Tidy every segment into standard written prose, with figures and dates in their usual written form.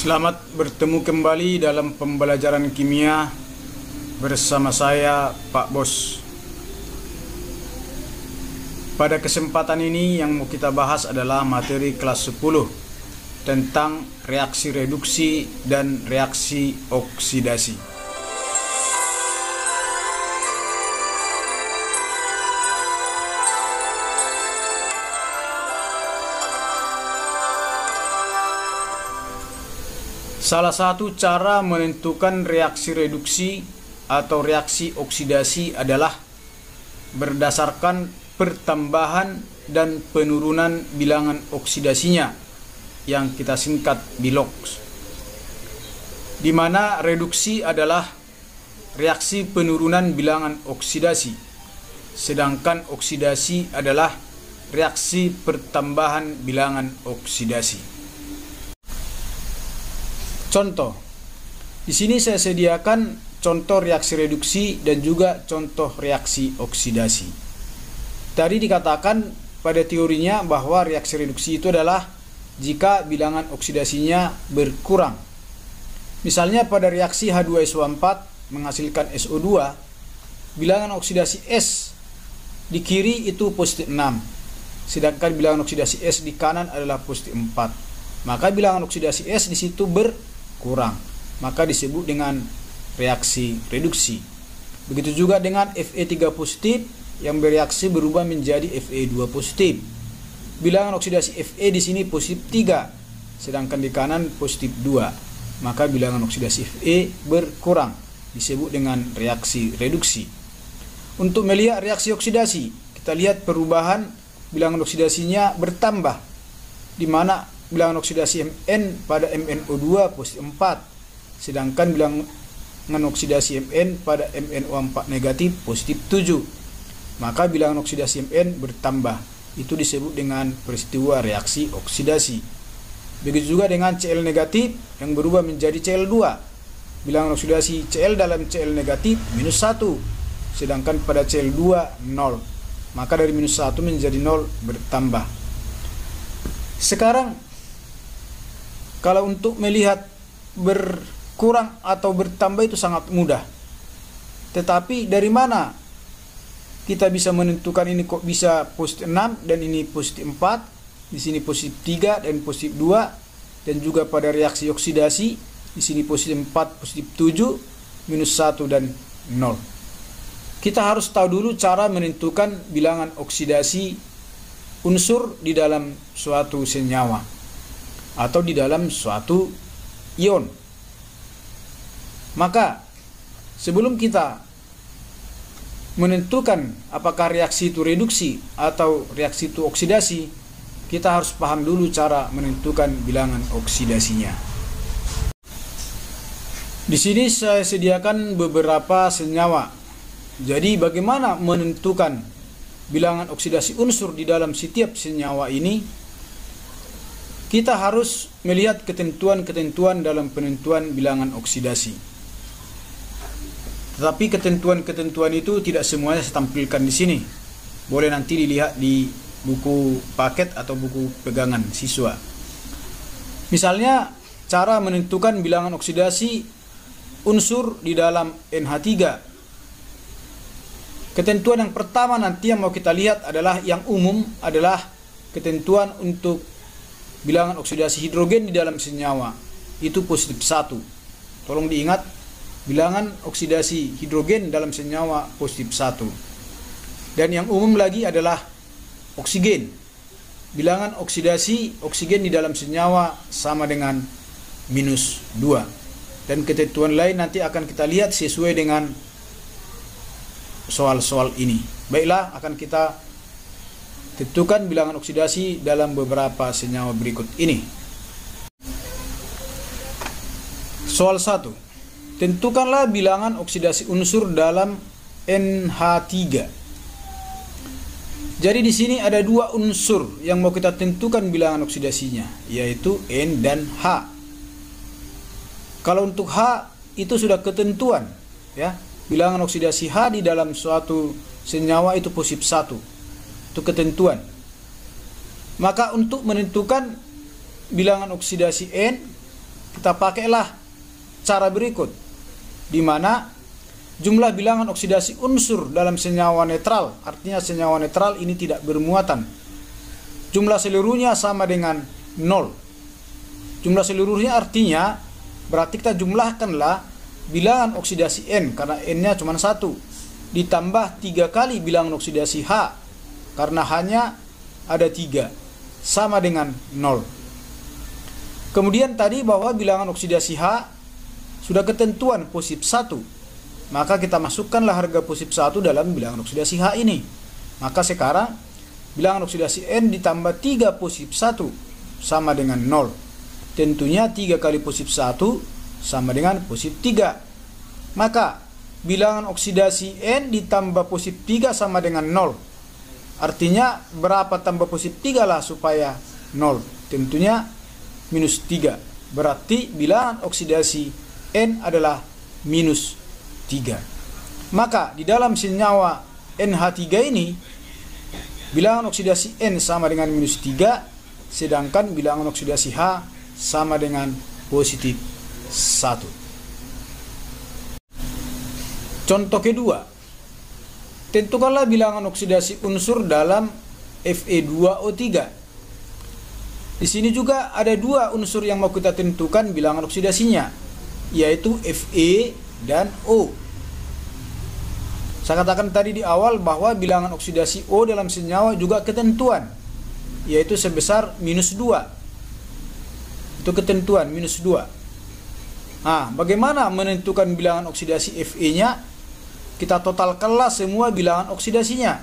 Selamat bertemu kembali dalam pembelajaran kimia bersama saya, Pak Bos. Pada kesempatan ini yang mau kita bahas adalah materi kelas 10 tentang reaksi reduksi dan reaksi oksidasi. Salah satu cara menentukan reaksi reduksi atau reaksi oksidasi adalah berdasarkan pertambahan dan penurunan bilangan oksidasinya yang kita singkat BILOX, di mana reduksi adalah reaksi penurunan bilangan oksidasi, sedangkan oksidasi adalah reaksi pertambahan bilangan oksidasi. Contoh, di sini saya sediakan contoh reaksi reduksi dan juga contoh reaksi oksidasi. Tadi dikatakan pada teorinya bahwa reaksi reduksi itu adalah jika bilangan oksidasinya berkurang. Misalnya pada reaksi H2SO4 menghasilkan SO2, bilangan oksidasi S di kiri itu positif 6, sedangkan bilangan oksidasi S di kanan adalah positif 4. Maka bilangan oksidasi S di situ berkurang, maka disebut dengan reaksi reduksi. Begitu juga dengan Fe3 positif yang bereaksi berubah menjadi Fe2 positif. Bilangan oksidasi Fe di sini positif 3, sedangkan di kanan positif 2. Maka bilangan oksidasi Fe berkurang, disebut dengan reaksi reduksi. Untuk melihat reaksi oksidasi, kita lihat perubahan bilangan oksidasinya bertambah, di mana bilangan oksidasi Mn pada MnO2 positif 4, sedangkan bilangan oksidasi Mn pada MnO4 negatif positif 7. Maka bilangan oksidasi Mn bertambah. Itu disebut dengan peristiwa reaksi oksidasi. Begitu juga dengan Cl negatif yang berubah menjadi Cl2. Bilangan oksidasi Cl dalam Cl negatif minus 1, sedangkan pada Cl2 0. Maka dari minus 1 menjadi 0 bertambah. Sekarang kalau untuk melihat berkurang atau bertambah itu sangat mudah. Tetapi dari mana kita bisa menentukan ini kok bisa positif 6 dan ini positif 4, di sini positif 3 dan positif 2, dan juga pada reaksi oksidasi di sini positif 4, positif 7, minus 1 dan 0. Kita harus tahu dulu cara menentukan bilangan oksidasi unsur di dalam suatu senyawa atau di dalam suatu ion. Maka sebelum kita menentukan apakah reaksi itu reduksi atau reaksi itu oksidasi, kita harus paham dulu cara menentukan bilangan oksidasinya. Di sini saya sediakan beberapa senyawa. Jadi bagaimana menentukan bilangan oksidasi unsur di dalam setiap senyawa ini? Kita harus melihat ketentuan-ketentuan dalam penentuan bilangan oksidasi. Tetapi ketentuan-ketentuan itu tidak semuanya saya tampilkan di sini. Boleh nanti dilihat di buku paket atau buku pegangan siswa. Misalnya cara menentukan bilangan oksidasi unsur di dalam NH3. Ketentuan yang pertama nanti yang mau kita lihat adalah yang umum, adalah ketentuan untuk bilangan oksidasi hidrogen di dalam senyawa itu positif 1. Tolong diingat, bilangan oksidasi hidrogen dalam senyawa positif 1. Dan yang umum lagi adalah oksigen. Bilangan oksidasi oksigen di dalam senyawa sama dengan minus 2. Dan ketentuan lain nanti akan kita lihat sesuai dengan soal-soal ini. Baiklah, akan kita tentukan bilangan oksidasi dalam beberapa senyawa berikut ini. Soal 1. Tentukanlah bilangan oksidasi unsur dalam NH3. Jadi di sini ada dua unsur yang mau kita tentukan bilangan oksidasinya, yaitu N dan H. Kalau untuk H itu sudah ketentuan, ya. Bilangan oksidasi H di dalam suatu senyawa itu positif 1. Itu ketentuan. Maka untuk menentukan bilangan oksidasi N, kita pakailah cara berikut, di mana jumlah bilangan oksidasi unsur dalam senyawa netral, artinya senyawa netral ini tidak bermuatan, jumlah seluruhnya sama dengan 0. Jumlah seluruhnya artinya berarti kita jumlahkanlah bilangan oksidasi N, karena N-nya cuma 1, ditambah 3 kali bilangan oksidasi H, karena hanya ada 3, sama dengan 0. Kemudian tadi bahwa bilangan oksidasi H sudah ketentuan posip 1, maka kita masukkanlah harga posip 1 dalam bilangan oksidasi H ini. Maka sekarang bilangan oksidasi N ditambah 3 posip 1 sama dengan 0. Tentunya 3 kali posip 1 sama dengan posip 3. Maka bilangan oksidasi N ditambah posip 3 sama dengan 0. Artinya berapa tambah posip 3 lah supaya 0? Tentunya minus 3. Berarti bilangan oksidasi N adalah minus 3. Maka di dalam senyawa NH3 ini bilangan oksidasi N sama dengan minus 3, sedangkan bilangan oksidasi H sama dengan positif 1. Contoh kedua, tentukanlah bilangan oksidasi unsur dalam Fe2O3. Di sini juga ada 2 unsur yang mau kita tentukan bilangan oksidasinya, yaitu Fe dan O. Saya katakan tadi di awal bahwa bilangan oksidasi O dalam senyawa juga ketentuan, yaitu sebesar minus 2. Itu ketentuan minus 2. Nah, bagaimana menentukan bilangan oksidasi Fe-nya? Kita totalkanlah semua bilangan oksidasinya.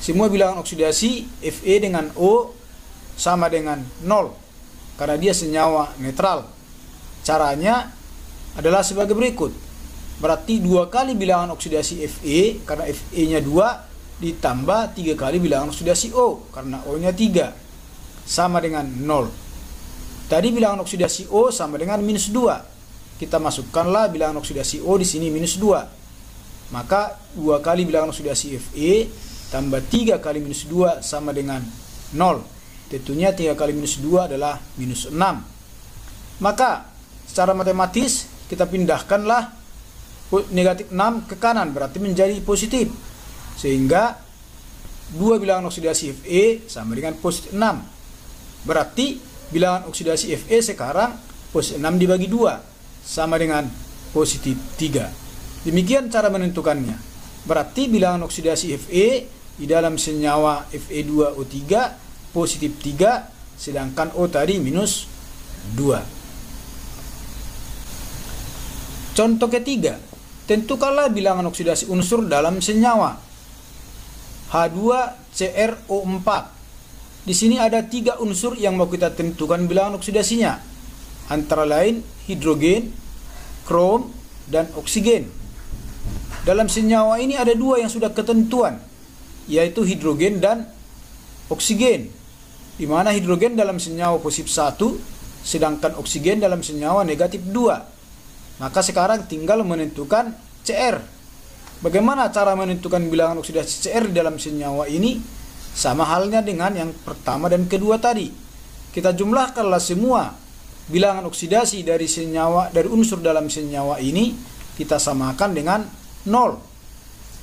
Semua bilangan oksidasi Fe dengan O sama dengan 0, karena dia senyawa netral. Caranya adalah sebagai berikut. Berarti 2 kali bilangan oksidasi Fe, karena Fe-nya 2, ditambah 3 kali bilangan oksidasi O, karena O-nya 3, sama dengan 0. Tadi bilangan oksidasi O sama dengan minus 2. Kita masukkanlah bilangan oksidasi O di sini minus 2. Maka 2 kali bilangan oksidasi Fe tambah 3 kali minus 2 sama dengan 0. Tentunya 3 kali minus 2 adalah minus 6. Maka secara matematis kita pindahkanlah negatif 6 ke kanan, berarti menjadi positif. Sehingga 2 bilangan oksidasi Fe sama dengan positif 6. Berarti bilangan oksidasi Fe sekarang positif 6 dibagi 2 sama dengan positif 3. Demikian cara menentukannya. Berarti bilangan oksidasi Fe di dalam senyawa Fe2O3 positif 3, sedangkan O tadi minus 2. Contoh ketiga, tentukanlah bilangan oksidasi unsur dalam senyawa H2CrO4. Di sini ada 3 unsur yang mau kita tentukan bilangan oksidasinya, antara lain hidrogen, krom, dan oksigen. Dalam senyawa ini ada 2 yang sudah ketentuan, yaitu hidrogen dan oksigen, di mana hidrogen dalam senyawa positif 1, sedangkan oksigen dalam senyawa negatif 2. Maka sekarang tinggal menentukan Cr. Bagaimana cara menentukan bilangan oksidasi Cr dalam senyawa ini? Sama halnya dengan yang pertama dan kedua tadi. Kita jumlahkanlah semua bilangan oksidasi dari senyawa, dari unsur dalam senyawa ini, kita samakan dengan 0.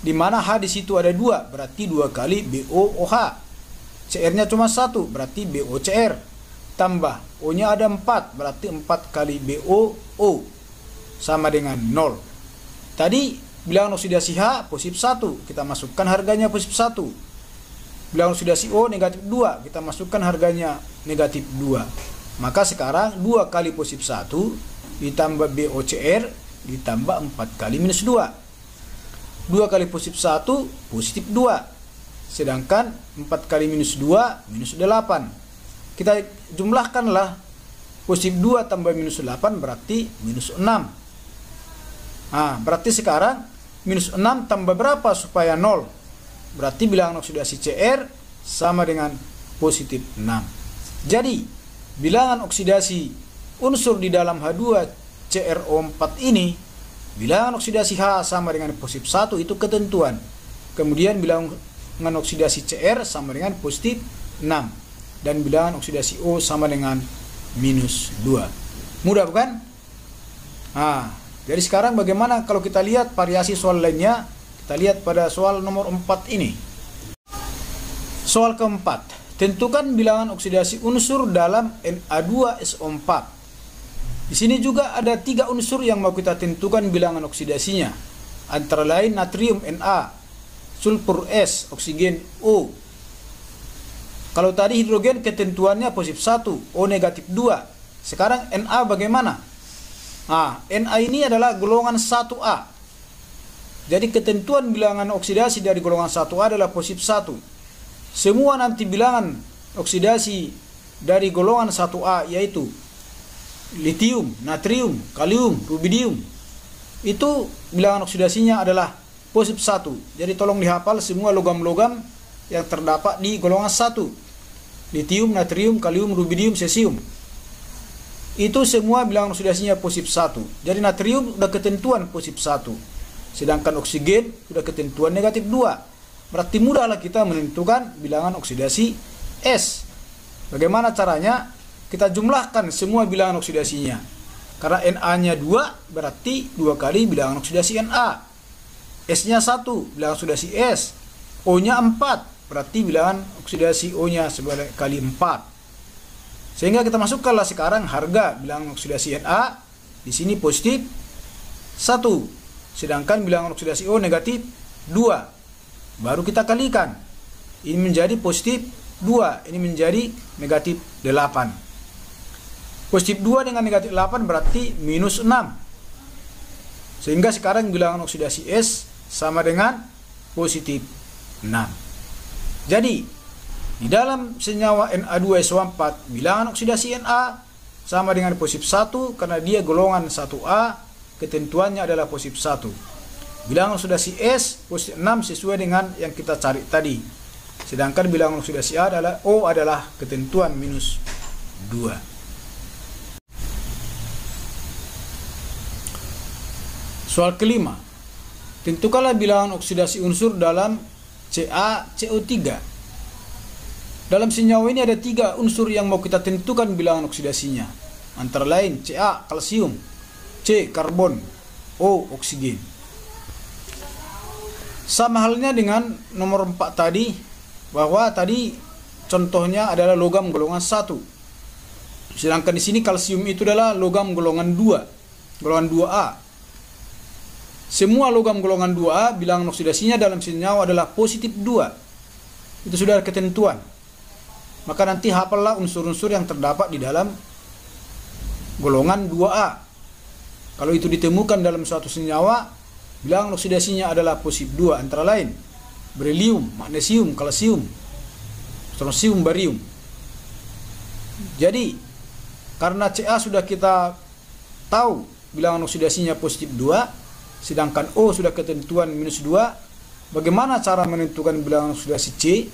Di mana H di situ ada 2, berarti 2 kali BOOH. Cr-nya cuma 1, berarti BOCr. Tambah O-nya ada 4, berarti 4 kali BOO sama dengan 0. Tadi bilangan oksidasi H positif 1, kita masukkan harganya positif 1. Bilangan oksidasi O negatif 2, kita masukkan harganya negatif 2. Maka sekarang 2 kali positif 1 ditambah BOCr ditambah 4 kali minus 2. 2 kali positif 1 positif 2, sedangkan 4 kali minus 2 minus 8. Kita jumlahkanlah positif 2 tambah minus 8 berarti minus 6. Nah, berarti sekarang minus 6 tambah berapa supaya 0? Berarti bilangan oksidasi Cr sama dengan positif 6. Jadi bilangan oksidasi unsur di dalam H2CrO4 ini, bilangan oksidasi H sama dengan positif 1 itu ketentuan. Kemudian bilangan oksidasi Cr sama dengan positif 6. Dan bilangan oksidasi O sama dengan minus 2. Mudah bukan? Nah, jadi sekarang bagaimana kalau kita lihat variasi soal lainnya? Kita lihat pada soal nomor 4 ini. Soal keempat, tentukan bilangan oksidasi unsur dalam Na2SO4. Di sini juga ada 3 unsur yang mau kita tentukan bilangan oksidasinya. Antara lain natrium Na, sulfur S, oksigen O. Kalau tadi hidrogen ketentuannya positif 1, O negatif 2. Sekarang Na bagaimana? Nah, Na ini adalah golongan 1A. Jadi ketentuan bilangan oksidasi dari golongan 1A adalah positif 1. Semua nanti bilangan oksidasi dari golongan 1A yaitu litium, natrium, kalium, rubidium, itu bilangan oksidasinya adalah positif 1. Jadi tolong dihafal semua logam-logam yang terdapat di golongan 1. Litium, natrium, kalium, rubidium, cesium. Itu semua bilangan oksidasinya positif 1. Jadi natrium sudah ketentuan positif 1. Sedangkan oksigen sudah ketentuan negatif 2. Berarti mudahlah kita menentukan bilangan oksidasi S. Bagaimana caranya? Kita jumlahkan semua bilangan oksidasinya. Karena Na-nya 2, berarti 2 kali bilangan oksidasi Na. S-nya 1, bilangan oksidasi S. O-nya 4, berarti bilangan oksidasi O-nya sebanyak kali 4. Sehingga kita masukkanlah sekarang harga bilangan oksidasi Na. Di sini positif 1. Sedangkan bilangan oksidasi O negatif 2. Baru kita kalikan. Ini menjadi positif 2. Ini menjadi negatif 8. Positif 2 dengan negatif 8 berarti minus 6. Sehingga sekarang bilangan oksidasi S sama dengan positif 6. Jadi, di dalam senyawa Na2SO4, bilangan oksidasi Na sama dengan positif 1 karena dia golongan 1A. Ketentuannya adalah positif 1. Bilangan oksidasi S positif 6 sesuai dengan yang kita cari tadi. Sedangkan bilangan oksidasi O adalah ketentuan minus 2. Soal kelima. Tentukanlah bilangan oksidasi unsur dalam CaCO3. Dalam senyawa ini ada 3 unsur yang mau kita tentukan bilangan oksidasinya. Antara lain Ca kalsium, C karbon, O oksigen. Sama halnya dengan nomor 4 tadi, bahwa tadi contohnya adalah logam golongan 1. Sedangkan di sini kalsium itu adalah logam golongan 2, golongan 2A. Semua logam golongan 2A bilangan oksidasinya dalam senyawa adalah positif 2. Itu sudah ketentuan. Maka nanti hafallah unsur-unsur yang terdapat di dalam golongan 2A. Kalau itu ditemukan dalam suatu senyawa, bilangan oksidasinya adalah positif 2, antara lain berilium, magnesium, kalsium, strontium, barium. Jadi, karena Ca sudah kita tahu bilangan oksidasinya positif 2, sedangkan O sudah ketentuan minus 2, bagaimana cara menentukan bilangan oksidasi C?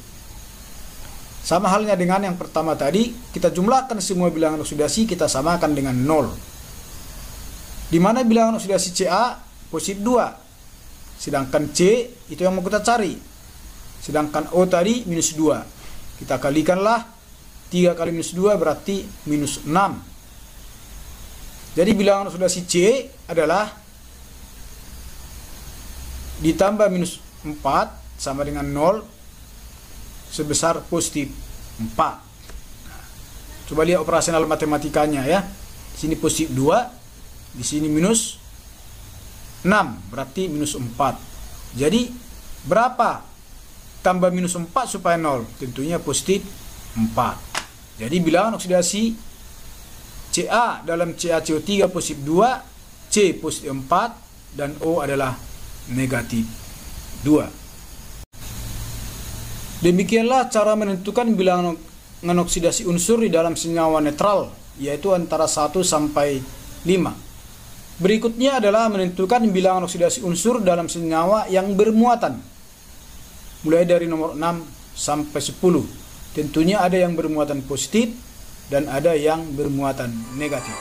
Sama halnya dengan yang pertama tadi, kita jumlahkan semua bilangan oksidasi, kita samakan dengan 0. Di mana bilangan oksidasi Ca positif 2. Sedangkan C itu yang mau kita cari. Sedangkan O tadi minus 2. Kita kalikanlah 3 kali minus 2 berarti minus 6. Jadi bilangan oksidasi C adalah ditambah minus 4 sama dengan 0 sebesar positif 4. Nah, coba lihat operasional matematikanya ya. Sini positif 2. Di sini minus 6, berarti minus 4. Jadi, berapa tambah minus 4 supaya 0? Tentunya positif 4. Jadi, bilangan oksidasi Ca dalam CaCO3 positif 2, C positif 4, dan O adalah negatif 2. Demikianlah cara menentukan bilangan oksidasi unsur di dalam senyawa netral, yaitu antara 1 sampai 5. Berikutnya adalah menentukan bilangan oksidasi unsur dalam senyawa yang bermuatan. Mulai dari nomor 6 sampai 10. Tentunya ada yang bermuatan positif dan ada yang bermuatan negatif.